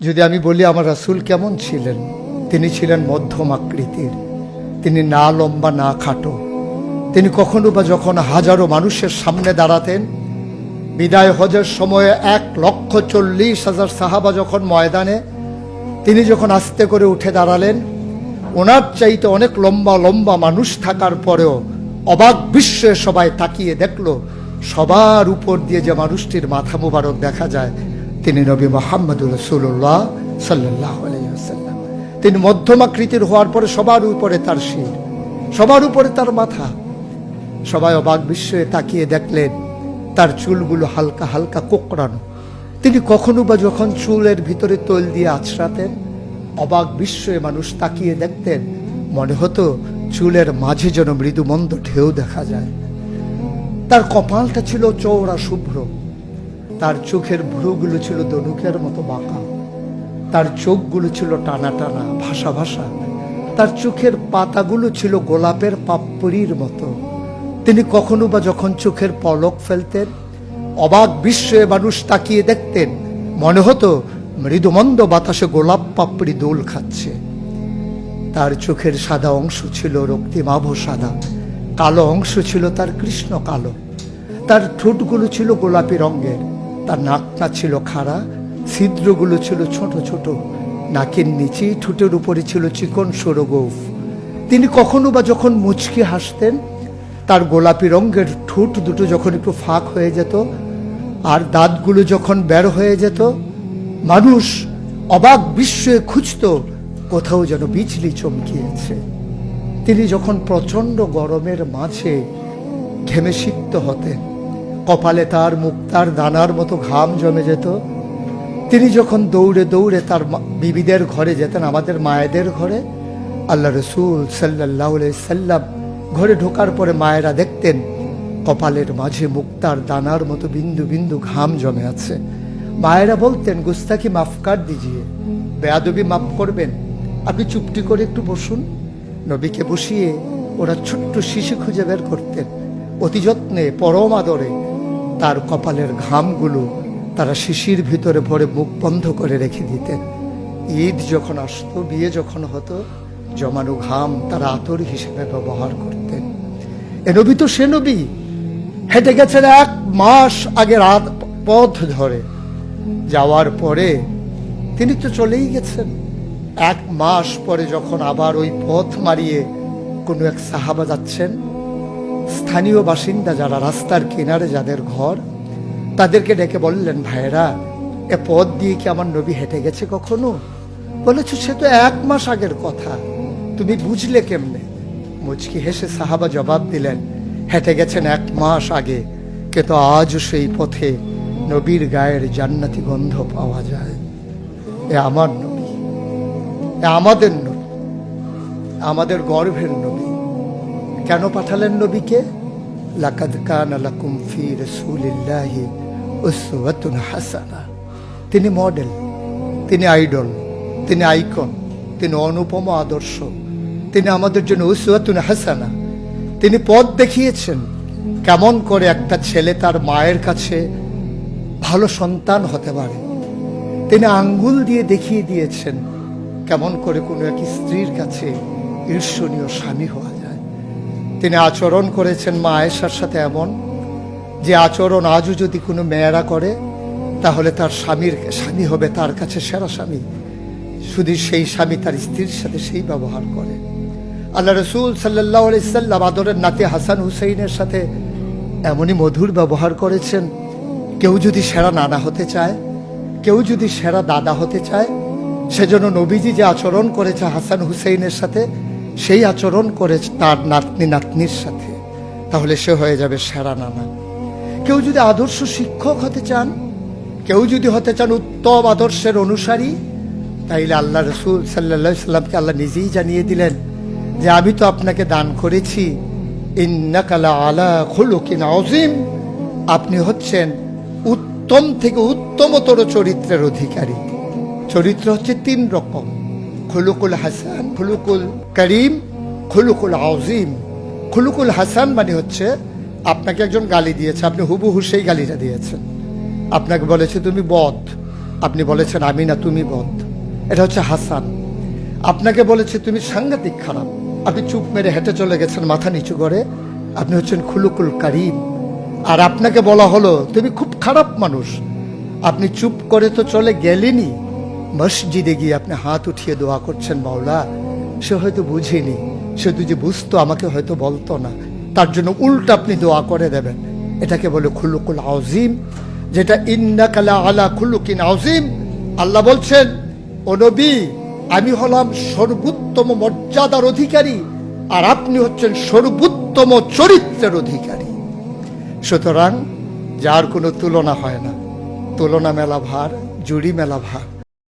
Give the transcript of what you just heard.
যদি আমি বলি আমার রাসূল কেমন ছিলেন, তিনি ছিলেন মধ্যম আকৃতির। তিনি না লম্বা না খাটো। তিনি কখনো বা যখন হাজারো মানুষের সামনে দাঁড়াতেন, বিদায় হজের সময়ে 1,40,000 সাহাবা যখন ময়দানে, তিনি যখন আস্তে করে উঠে দাঁড়ালেন, ওনার চাইতে অনেক লম্বা লম্বা মানুষ থাকার পরেও অবাক বিস্ময়ে সবাই তাকিয়ে দেখলো সবার উপর দিয়ে যে মানুষটির মাথা মুবারক দেখা যায়, তিনি নবী মুহাম্মদুর রাসূলুল্লাহ সাল্লাল্লাহু আলাইহি ওয়াসাল্লাম। তিনি মধ্যম আকৃতির হওয়ার পরে সবার উপরে তার শির, সবার উপরে তার মাথা। সবাই অবাক বিস্ময়ে তাকিয়ে দেখলেন তার চুলগুলো হালকা হালকা কোঁকড়ানো। তিনি কখনো বা যখন চুলের ভিতরে তৈল দিয়ে আছড়াতেন, অবাক বিস্ময়ে মানুষ তাকিয়ে দেখতেন, মনে হতো চুলের মাঝে যেন মৃদুমন্দ ঢেউ দেখা যায়। তার কপালটা ছিল চওড়া শুভ্র, তার চোখের ভ্রুগুলো ছিল ধনুকের মতো বাঁকা, তার চোখগুলো ছিল টানা টানা ভাসা ভাসা, তার চোখের পাতাগুলো ছিল গোলাপের পাপড়ির মতো। তিনি কখনো বা যখন চোখের পলক ফেলতেন, অবাক বিস্ময়ে মানুষ তাকিয়ে দেখতেন, মনে হতো মৃদুমন্দ বাতাসে গোলাপ পাপড়ি দোল খাচ্ছে। তার চোখের সাদা অংশ ছিল রক্তিমাভ সাদা, কালো অংশ ছিল তার কৃষ্ণ কালো। তার ঠোঁটগুলো ছিল গোলাপি রঙের, তার নাকটা ছিল খাড়া, ছিদ্রগুলো ছিল ছোট ছোট, নাকের নিচে ঠোঁটের উপরে ছিল চিকন সরু গোঁফ। তিনি কখনো বা যখন মুচকি হাসতেন, তার গোলাপি রঙের ঠোঁট দুটো যখন একটু ফাঁক হয়ে যেত আর দাঁতগুলো যখন বের হয়ে যেত, মানুষ অবাক বিস্ময়ে খুঁজত কোথাও যেন বিজলি চমকিয়েছে। তিনি যখন প্রচণ্ড গরমের মাঝে ঘেমে সিক্ত হতেন, কপালে তার মুক্তার দানার মতো ঘাম জমে যেত। তিনি যখন দৌড়ে দৌড়ে তার বিবিদের ঘরে যেতেন, আমাদের মায়েদের ঘরে, আল্লাহ রাসূল সাল্লাল্লাহু আলাইহি সাল্লাম ঘরে ঢোকার পরে মায়েরা দেখতেন কপালের মাঝে মুক্তার দানার মতো বিন্দু বিন্দু ঘাম জমে আছে। মায়েরা বলতেন, গুস্তাকি মাফ কার দিজিয়ে, বেয়াদবি মাফ করবেন, আপনি চুপটি করে একটু বসুন। নবীকে বসিয়ে ওরা ছোট্ট শিশু খুঁজে বের করতেন, অতি যত্নে পরম আদরে তার কপালের ঘামগুলো তারা শিশির ভিতরে ভরে মুখ বন্ধ করে রেখে দিতেন। ঈদ যখন আসতো, বিয়ে যখন হতো, জমানো ঘাম তারা আতর হিসেবে ব্যবহার করতেন। এ নবী তো সে নবী, হেঁটে গেছেন 1 মাস আগে রাত পথ ধরে, যাওয়ার পরে তিনি তো চলেই গেছেন। 1 মাস পরে যখন আবার ওই পথ মারিয়ে কোনো এক সাহাবা যাচ্ছেন, স্থানীয় বাসিন্দা যারা রাস্তার কিনারে যাদের ঘর, তাদেরকে ডেকে বললেন, ভাইরা এ পথ দিয়ে কি আমার নবী হেঁটে গেছে কখনো? বলেছ সে তো 1 মাস আগের কথা, তুমি বুঝলে কেমনে? মুচকি হেসে সাহাবা জবাব দিলেন, হেঁটে গেছেন 1 মাস আগে, কিন্তু আজও সেই পথে নবীর গায়ের জান্নাতি গন্ধ পাওয়া যায়। এ আমার নবী, এ আমাদের নবী, আমাদের গর্ভের নবী। কেন পাঠালেন নবীকে? লাকাদ কানা লাকুম ফি রাসূলিল্লাহি উসওয়াতুন হাসানাহ। তিনি মডেল, তিনি আইডল, তিনি আইকন, তিনি অনুপম আদর্শ, তিনি আমাদের জন্য উসওয়াতুন হাসানাহ। তিনি পথ দেখিয়েছেন কেমন করে একটা ছেলে তার মায়ের কাছে ভালো সন্তান হতে পারে। তিনি আঙ্গুল দিয়ে দেখিয়ে দিয়েছেন কেমন করে কোনো এক স্ত্রীর কাছে ঈর্ষণীয় স্বামী হওয়া যায়। তিনি আচরণ করেছেন মা আয়েশার সাথে এমন যে আচরণ আজও যদি কোনো মেয়েরা করে, তাহলে তার স্বামী হবে তার কাছে সেরা স্বামী। শুধু সেই স্বামী তার স্ত্রীর সাথে সেই ব্যবহার করে। আল্লাহ রাসূল সাল্লাল্লাহু আলাইহি সাল্লাম আদরের নাতি হাসান হুসাইনের সাথে এমনই মধুর ব্যবহার করেছেন। কেউ যদি সেরা নানা হতে চায়, কেউ যদি সেরা দাদা হতে চায়, সেজন্য নবীজি যে আচরণ করেছে হাসান হুসাইনের সাথে, সেই আচরণ করেছে তার নাতনি নাতনির সাথে, তাহলে সে হয়ে যাবে সেরা নানা। কেউ যদি আদর্শ শিক্ষক হতে চান, কেউ যদি হতে চান উত্তম আদর্শের অনুসারী, তাইলে আল্লাহ রাসূল সাল্লাল্লাহু আলাইহি সাল্লামকে আল্লাহ নিজেই জানিয়ে দিলেন যে আমি তো আপনাকে দান করেছি ইন্নাকা লাআলা খুলুকিন আযীম, আপনি হচ্ছেন উত্তম থেকে উত্তমতর চরিত্রের অধিকারী। চরিত্র হচ্ছে 3 রকম, খুলুকুল হাসান, খুলুকুল করিম, খুলুকুল আযীম। খুলুকুল হাসান মানে হচ্ছে আপনাকে একজন গালি দিয়েছে, আপনি হুবহু সেই গালিটা দিয়েছেন। আপনাকে বলেছে তুমি বদ, আপনি বলেছেন আমি না, তুমি বদ। এটা হচ্ছে হাসান। আপনাকে বলেছে তুমি সাংঘাতিক খারাপ, আপনি চুপ মেরে হেঁটে চলে গেছেন মাথা নিচু করে, আপনি হচ্ছেন খুলুকুল কারিম। আর আপনাকে বলা হলো তুমি খুব খারাপ মানুষ, আপনি চুপ করে তো চলে গেলেনই, মসজিদে গিয়ে আপনি হাত উঠিয়ে দোয়া করছেন, মাওলা সে হয়তো বুঝেনি, সে যদি বুঝতো আমাকে হয়তো বলতো না, তার জন্য উল্টা আপনি দোয়া করে দেবেন। এটাকে বলে খুলুকুল আযীম, যেটা ইন্নাকা লা আলা খুলুকিন আযীম। আল্লাহ বলছেন, ও নবী, আমি হলাম সর্বোত্তম মর্যাদার অধিকারী, আর আপনি হচ্ছেন সর্বোত্তম চরিত্রের অধিকারী। সুতরাং যার কোনো তুলনা হয় না, তুলনা মেলা ভার, জুড়ি মেলা ভার।